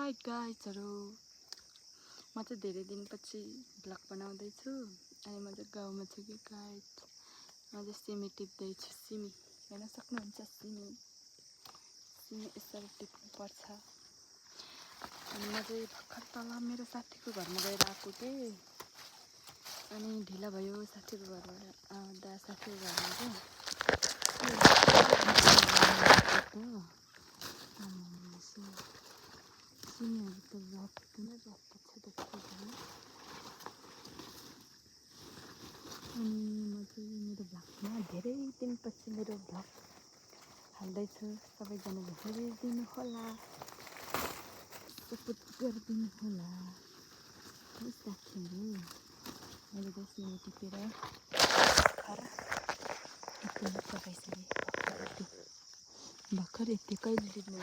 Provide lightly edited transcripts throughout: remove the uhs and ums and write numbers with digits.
High गाइजहरू, म चाहिँ धेरै दिनपछि भ्लग बनाउँदैछु अनि म चाहिँ गाउँमा छु कि गाइज। म चाहिँ सिमी टिप्दैछु। सिमी हेर्न सक्नुहुन्छ, सिमी यसरी टिप्नुपर्छ। अनि म चाहिँ भर्खर तल मेरो साथीको घरमा गएर आएको थिएँ अनि ढिला भयो साथीको घरबाट आउँदा। साथीको घरमा चाहिँ सिमीहरू त रक्तो नै रक्तो छ देख्छु। अनि म चाहिँ मेरो भ्लगमा धेरै दिनपछि मेरो भ्लग हाल्दैछु। सबैजनाले हेरिदिनु होला, सपोर्ट गरिदिनु होला है साथीहरू। मैले चाहिँ सिमी टिपेर भर्खर यति कहिले टिप्नु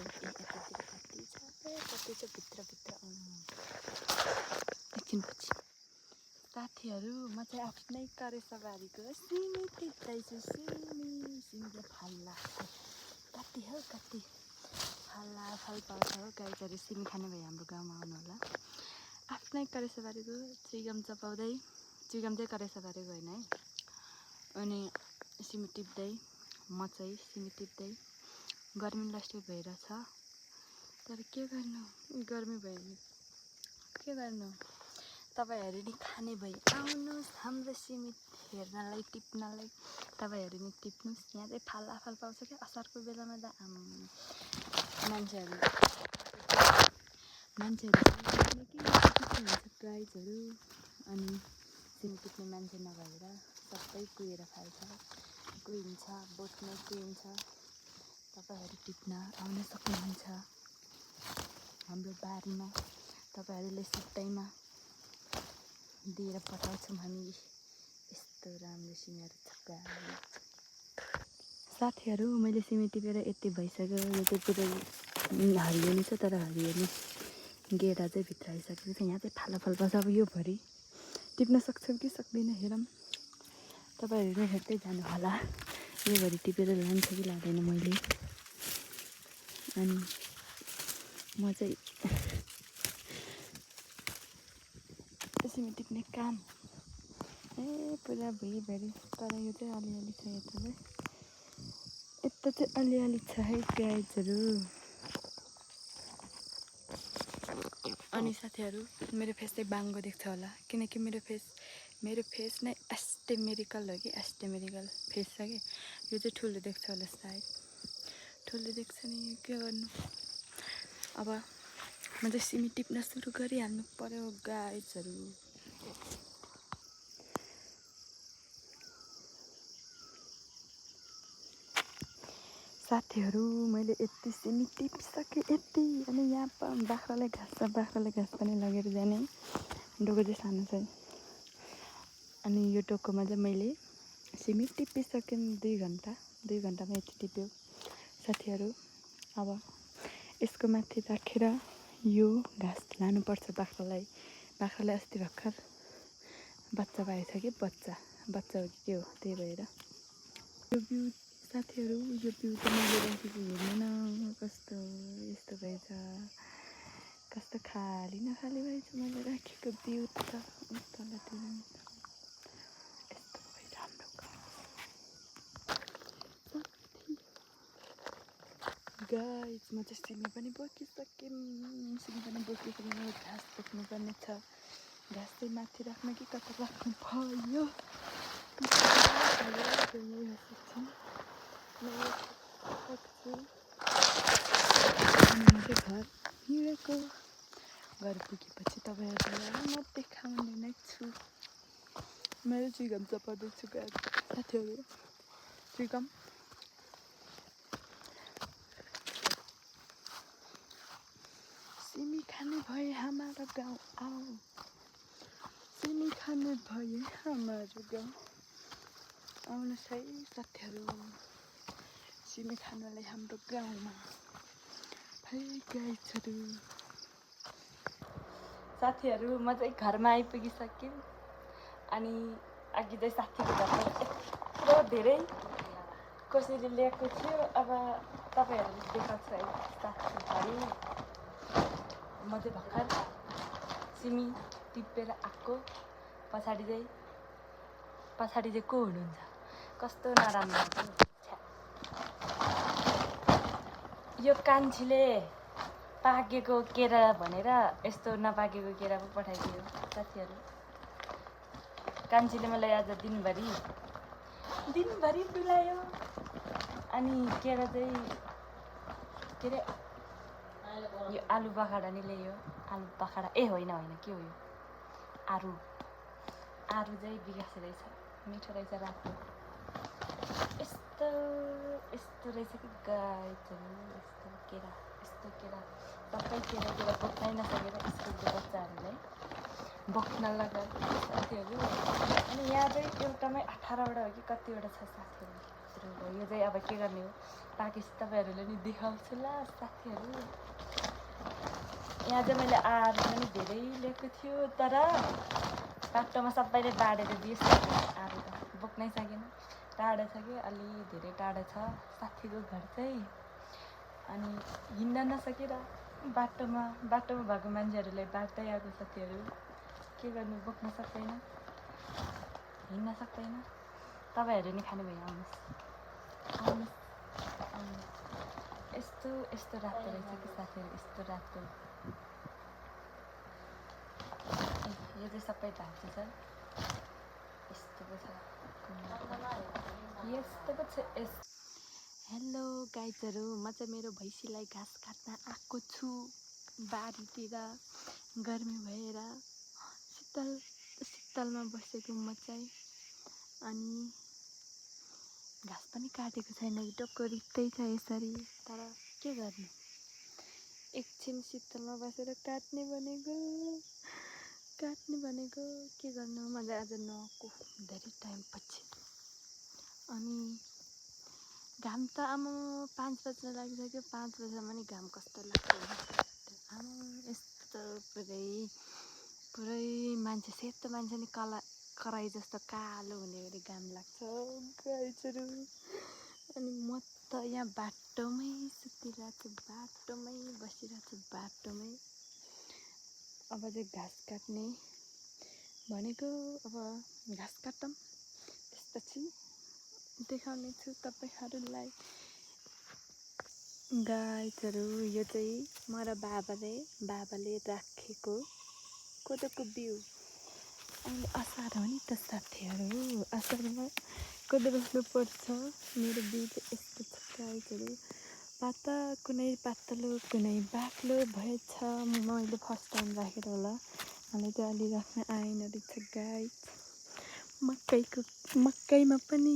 कति छ भित्रभित्र एकछिनपछि। साथीहरू म चाहिँ आफ्नै करेसबारीको सिमी टिप्दैछु। सिमीले फल लाग्छ। कति हो कति फल पाउँछ हो गाईहरू। सिमी खाने भयो हाम्रो गाउँमा आउनु होला। आफ्नै करेसबारीको चिगम चपाउँदै, चिगम चाहिँ करेसबारीको होइन है। अनि सिमी टिप्दै म चाहिँ सिमी टिप्दै। गर्मी लास्ट भइरहेछ तर के गर्नु, गर्मी भयो भने के गर्नु। तपाईँहरू नि खाने भए आउनुहोस् हाम्रो सिमी हेर्नलाई, टिप्नलाई। तपाईँहरू नि टिप्नुहोस्। यहाँ चाहिँ फाल पाउँछ क्या असारको बेलामा त मान्छेहरू के हुन्छ प्राइजहरू। अनि सिमी टिप्ने मान्छे नभएर सबै कुहेर फाल्छ, कुहिन्छ, बोटमै कुहिन्छ। तपाईँहरू टिप्न आउन सक्नुहुन्छ हाम्रो बारीमा। तपाईँहरूले सित्तैमा दिएर पठाउँछौँ हामी। यस्तो राम्रो सिमीहरू छ। साथीहरू मैले सिमी टिपेर यति भइसक्यो। यो चाहिँ पुरै हरियो नै छ तर हरियो नै गेडा चाहिँ भित्र आइसकेको छ। यहाँ चाहिँ फाल पर्छ। अब यो भरि टिप्न सक्छौँ कि सक्दैन हेरौँ। तपाईँहरू हेर्दै जानु होला यो भरि टिपेर लान्छ कि लाँदैन मैले। अनि म चाहिँ सिमी टिप्ने काम पुरा भुइँभरि। तर यो चाहिँ अलिअलि छ। यता चाहिँ अलिअलि छ है गाइजहरू। अनि साथीहरू मेरो फेस चाहिँ बाङ्गो देख्छ होला किनकि मेरो फेस नै एस्टेमेरिकल हो कि एस्टेमेरिकल फेस छ कि। यो चाहिँ ठुलो देख्छ होला सायद, ठुलो देख्छ नि के गर्नु। अब म चाहिँ सिमी टिप्न सुरु गरिहाल्नु पर्यो गाइजहरू। साथीहरू मैले यति सिमी टिपिसकेँ यति। अनि यहाँ बाख्रालाई घाँस पनि लगेर जाने। डोको चाहिँ सानो छ। अनि यो डोकोमा चाहिँ मैले सिमी टिपिसकेँ 2 घन्टामा यति टिप्यो साथीहरू। अब यसको माथि राखेर यो घाँस लानुपर्छ बाख्रालाई। अस्ति भर्खर बच्चा पाएछ कि बच्चा हो कि के हो, त्यही भएर यो बिउ साथीहरू। यो बिउ चाहिँ मैले राखेको हेर्नु न कस्तो यस्तो भएछ, कस्तो खाली नखाली भएछ मैले राखेको बिउ त। तलतिर यस्तो भएछ हाम्रो गाइस। म चाहिँ सिमी पनि बोकिसकेँ। घाँस बोक्नु पर्ने छ। घाँस चाहिँ माथि राख्नु कि कता राख्नु भयो। घर हिँडेको। घर पुगेपछि तपाईँहरूलाई म देखाउने नै छु। मेरो चिगम चपाउँदैछु साथीहरू। चिगम सिमी खाने भए हाम्रो गाउँ आऊ। सिमी खाने भए हाम्रो गाउँ आउनुहोस् है साथीहरू। सिमी खानलाई हाम्रो गाउँमा है गाइजहरू। साथीहरू म चाहिँ घरमा आइपुगिसकेँ। अनि अघि चाहिँ साथीको घरमा यत्रो धेरै कसैले ल्याएको थियो। अब तपाईँहरूले देखाउँछ है साथीहरू। म चाहिँ भर्खर सिमी टिपेर आएको। पछाडि चाहिँ को हुनुहुन्छ? कस्तो नराम्रो यो कान्छीले पाकेको केरा भनेर यस्तो नपाकेको केरा पो पठाइदियो साथीहरू। कान्छीले मलाई आज दिनभरि डुलायो। अनि केरा चाहिँ के अरे यो आलु बखडा नि ल्यायो। आलु बखडा होइन के हो यो? आरु चाहिँ विकास रहेछ, मिठो रहेछ रातो। यस्तो रहेछ कि गाईहरू। यस्तो केरा सबै केरा बोक्नै नसकेर स्कुलको बच्चाहरूलाई बोक्न लगाएको साथीहरू। अनि यहाँ चाहिँ एउटामै 18वटा हो कि कतिवटा छ साथीहरू। यो चाहिँ अब के गर्ने हो? पाकेपछि तपाईँहरूले नि देखाउँछु ल साथीहरू। यहाँ चाहिँ मैले आलु पनि धेरै ल्याएको थियो, तर बाटोमा सबैले बाँडेर दिएछ। आलु त बोक्नै सकेन, टाढा छ कि अलि धेरै टाढा छ साथीको घर चाहिँ। अनि हिँड्न नसकेर बाटोमा भएको मान्छेहरूलाई बाट्दै आएको साथीहरू। के गर्नु, बोक्न सक्दैन, हिँड्न सक्दैन। तपाईँहरू नि खानुभयो, आउनुहोस्। यस्तो रातो रहेछ कि साथीहरू, यस्तो रातो। यो चाहिँ सबै भाजी छ, यस्तो पो छ। हेलो गाइजहरू, म चाहिँ मेरो भैँसीलाई घाँस काट्न आएको छु बारीतिर। गर्मी भएर शीतलमा बसेको म चाहिँ। अनि घाँस पनि काटेको छैन, टक्क रित्तै छ यसरी। तर के गर्नु, एकछिन शीतलमा बसेर काट्ने भनेको के गर्नु। मैले आज नुहाएको धेरै टाइमपछि। अनि घाम त आमा 5 बज्न लागिसक्यो। 5 बजेसम्म नि घाम कस्तो लाग्छ आमा। यस्तो पुरै मान्छे, सेतो मान्छे नि कराई जस्तो कालो हुने गरी घाम लाग्छ गाइजहरू। अनि म त यहाँ बाटोमै सुतिरहेको छु, बाटोमै बसिरहेको छु, बाटोमै। अब चाहिँ घाँस काट्ने भनेको, अब घाँस काटौँ, त्यसपछि देखाउने छु तपाईँहरूलाई। गाइजहरू, यो चाहिँ म र बाबाले राखेको कोदोको बिउ। अहिले असार हो नि त साथीहरू, असारमा कोदो रोप्नुपर्छ। मेरो बिउ चाहिँ यस्तो छ गाइजहरू, कुनै पातलो कुनै बाक्लो भएछ। मैले फर्स्ट टाइम राखेर होला, मलाई चाहिँ अलि राख्न आएन रहेछ गाइज। मकैमा पनि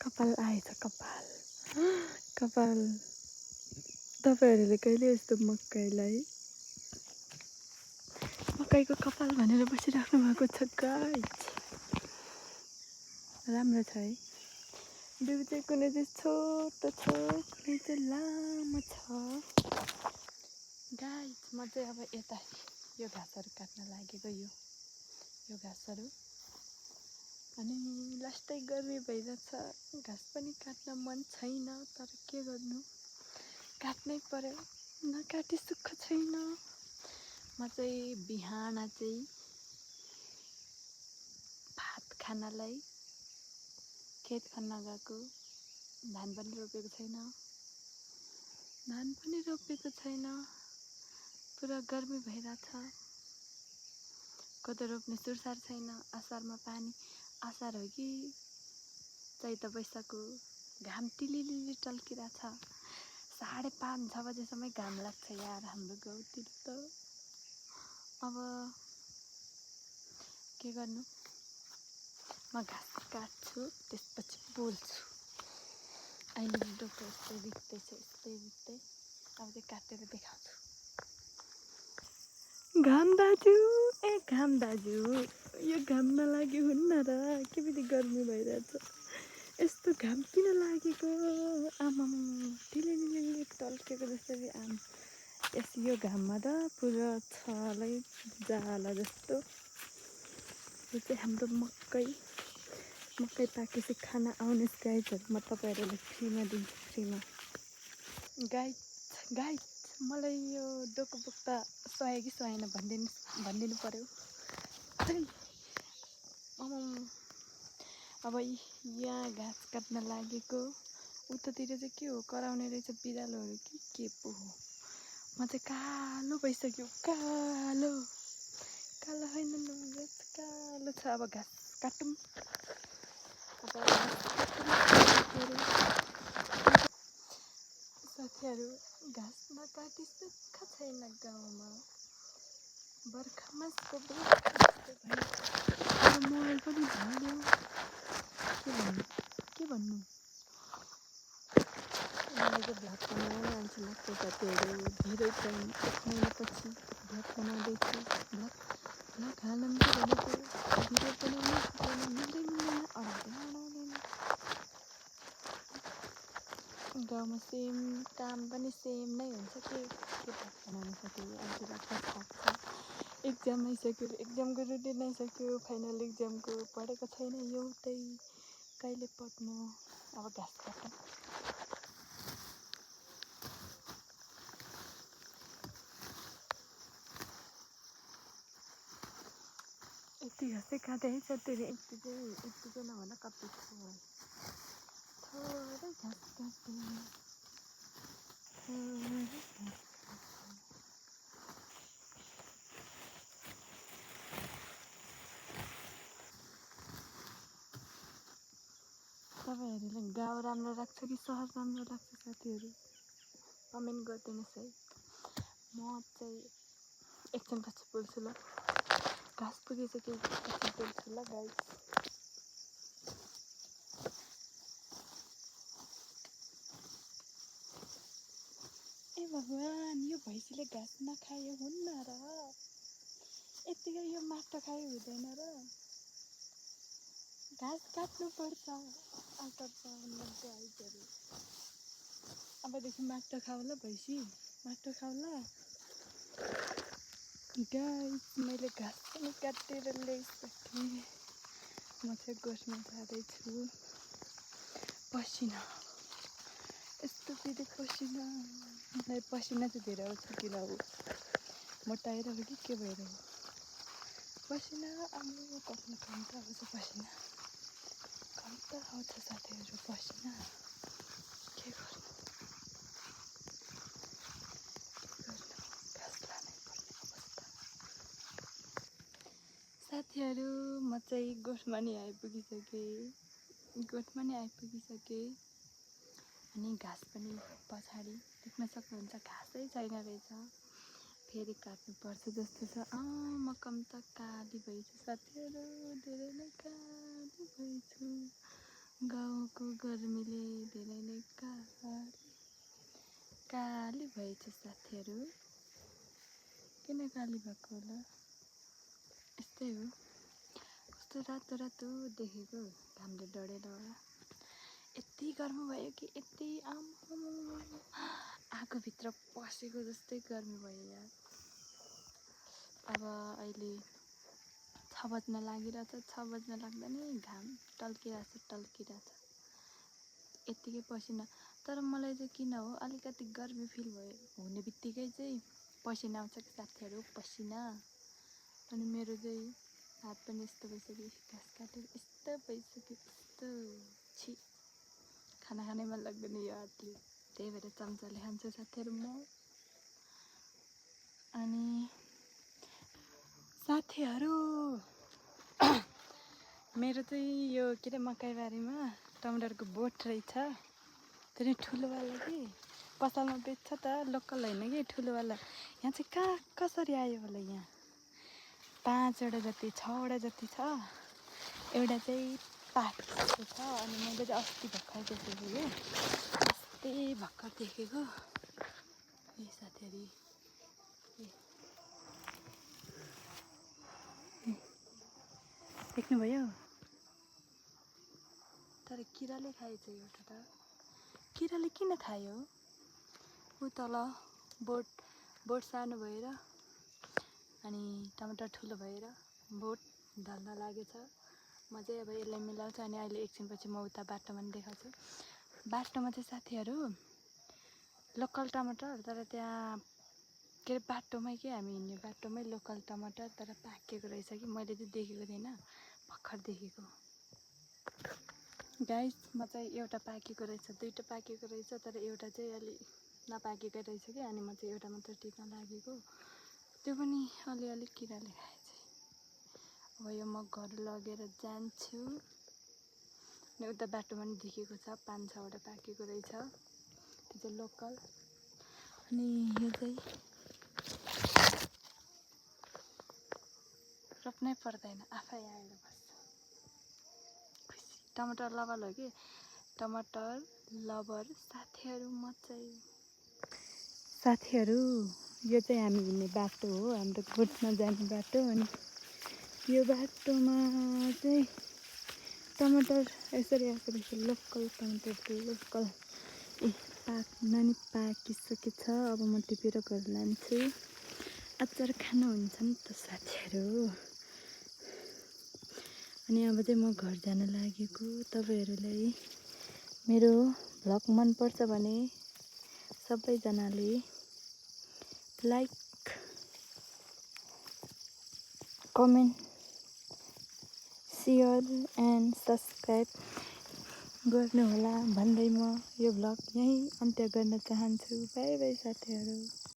कपाल आएछ, कपाल। तपाईँहरूले कहिले यस्तो मकैको कपाल भनेर बसिराख्नु भएको छ गाइज? राम्रो छ है। बिउ चाहिँ कुनै चाहिँ छोटो छ, कुनै चाहिँ लामो छ गाइज। म चाहिँ अब यता यो घाँसहरू काट्न लागेको, यो घाँसहरू। अनि लास्टै गर्मी भइरहेछ, घाँस पनि काट्न मन छैन, तर के गर्नु, काट्नै पर्यो, नकाटी सुख छैन। म चाहिँ बिहान चाहिँ भात खानलाई खेत खन्न गएको। धान पनि रोपेको छैन, पुरा गर्मी भइरहेछ। कोदो रोप्ने सुरसार छैन। असारमा पानी, असार हो कि चैत वैशाखको घाम टिलिलिली टल्किरहेछ। 5:30-6 बजेसम्मै घाम लाग्छ यार हाम्रो गाउँतिर त। अब के गर्नु, म घाँस काट्छु, त्यसपछि बोल्छु। अहिले डोको यस्तै बित्दैछ, अब चाहिँ काटेर देखाउँछु। घाम दाजु, यो घाम नलाग्यो हुन्न र? के बित्ति गर्मी भइरहेछ, यस्तो घाम किन लागेको? आमा टिलिलिली टल्केको जसरी यो घाममा त पुरा छलै जाला जस्तो। यो चाहिँ हाम्रो मकै पाकेपछि खाना आउनुहोस् गाइजहरू, म तपाईँहरूलाई फ्रीमा दिन्छु, फ्रीमा। गाइज मलाई यो डोको बोक्दा सहे कि सहेन भनिदिनु पर्यो। अब यहाँ घाँस काट्न लागेको उतातिर चाहिँ के हो कराउने रहेछ बिरालोहरू कि के पो हो। म चाहिँ कालो भइसक्यो, कालो कालो होइन कालो छ। अब घाँस काटौँ। साथीहरू घाँस नकाटी सुक्खा छैन गाउँमा, बर्खामा मोबाइल पनि झल्यो। के भन्नु मलाई चाहिँ भ्लग बनाउन आउँछ लाग्छ साथीहरू। धेरै टाइम 1 महिनापछि भ्लग बनाउँदैछु। भ्लग हाल्न भनेको भिडियो बनाउनु मिल्दैन अडाउँदैन। गाउँमा सेम काम पनि सेम नै हुन्छ के भ्लग बनाउनु सक्यो। आजलाई थाहा छ एक्जाम आइसक्यो, एक्जामको रुटिन आइसक्यो। फाइनल एक्जामको पढेको छैन एउटै, कहिले पढ्नु। अब घाँस काटौँ। यति घाँसै काटेँ है साथीहरू। यति चाहिँ नभन कति थोरै घाँस काटेँ। तपाईँहरूले गाउँ राम्रो लाग्छ कि सहर राम्रो लाग्छ साथीहरू कमेन्ट गरिदिनुहोस् है। म चाहिँ एकछिनपछि बोल्छु ल। घाँस पुगिसक्यो, पछि बोल्छु ल गाइस। ए भगवान्, यो भैँसीले घाँस नखायो हुन्न र। यतिकै यो माटो खायो हुँदैन र। घाँस काट्नुपर्छ। आइजहरू अबदेखि माटो खाऊ ल भैँसी, माटो खाऊ ल। गाइस मैले घाँस पनि काटेर ल्याइसकेँ। म चाहिँ गोठमा जाँदैछु। पसिना यस्तो फेरि पसिना, मलाई पसिना चाहिँ धेरै आउँछ। किन हो मोटाएर हो कि के भएर हो पसिना आउनु कम्ता आउँछ। पसिना कम्ता आउँछ साथीहरू। पसिना के गर्नु घाँस लानै पर्ने अवस्था। साथीहरू म चाहिँ गोठमा नि आइपुगिसकेँ। अनि घाँस पनि पछाडि देख्न सक्नुहुन्छ घाँसै छैन रहेछ। फेरि काट्नुपर्छ जस्तो छ। म कम्ता काली भएछु साथीहरू, धेरै नै काली भएछु। गाउँको गर्मीले धेरै नै काली भएछु साथीहरू। किन काली भएको होला, यस्तै हो। कस्तो रातो रातो देखेको घामले डढेर होला। यति गर्मी भयो कि यति आगोभित्र पसेको जस्तै गर्मी भयो यार। अब अहिले 6 बज्न लागिरहेछ। 6 बज्न लाग्दा नै घाम टल्किरहेछ। यत्तिकै पसिना। तर मलाई चाहिँ किन हो अलिकति गर्मी फिल भयो हुने बित्तिकै चाहिँ पसिना आउँछ कि साथीहरू, पसिना। अनि मेरो चाहिँ हात पनि यस्तो भइसक्यो, घाँस काटेर यस्तो भइसक्यो। यस्तो छि, खाना खानै मन लाग्दैन यो हातले। त्यही भएर चम्चाले खान्छु साथीहरू म। अनि साथीहरू मेरो चाहिँ यो के अरे मकैबारीमा टमाटरको बोट रहेछ। त्यो ठुलोवाला कि पसलमा बेच्छ त, लोकल होइन कि ठुलोवाला। यहाँ चाहिँ कहाँ कसरी आयो होला। यहाँ 5वटा जति 6वटा जति छ। एउटा चाहिँ पाकेको छ। अनि मैले चाहिँ अस्ति भर्खर देखेको ए साथीहरू। देख्नुभयो। तर किराले खाएछ एउटा त। किराले किन खायो? ऊ तल बोट सानो भएर अनि टमाटर ठुलो भएर बोट ढल्न लागेछ। म चाहिँ अब यसलाई मिलाउँछु। अनि अहिले एकछिनपछि म उता बाटोमा पनि देखाउँछु। बाटोमा चाहिँ साथीहरू लोकल टमाटर, तर त्यहाँ के के अरे बाटोमै के हामी हिँड्ने बाटोमै लोकल टमाटर तर पाकेको रहेछ कि मैले चाहिँ देखेको थिएन भर्खर देखेको गाइस म चाहिँ एउटा पाकेको रहेछ दुईटा पाकेको रहेछ तर एउटा चाहिँ अलि नपाकेकै रहेछ कि अनि म चाहिँ एउटा मात्र टिप्न लागेको त्यो पनि अलिअलि किराले खाएछ अब यो म घर लगेर जान्छु अनि उता बाटोमा पनि देखेको छ 5-6वटा पाकेको रहेछ त्यो चाहिँ लोकल अनि यो चाहिँ रोप्नै पर्दैन आफै आएर बस्छ खुसी टमाटर लभर हो कि टमाटर लभर साथीहरू म चाहिँ साथीहरू यो चाहिँ हामी हिँड्ने बाटो हो हाम्रो गोठमा जाने बाटो अनि यो बाटोमा चाहिँ टमाटर यसरी आएको रहेछ लोकल टमाटर लोकल नानी पाकिसकेछ अब म टिपेर घर लान्छु अचार खानुहुन्छ नि त साथीहरू अनि अब चाहिँ म घर जान लागेको तपाईहरुलाई मेरो भ्लग मन पर्छ भने सबैजनाले like comment share and subscribe गर्नुहोला भन्दै म यो भ्लग यहीँ अन्त्य गर्न चाहन्छु बाइ बाइ साथीहरू।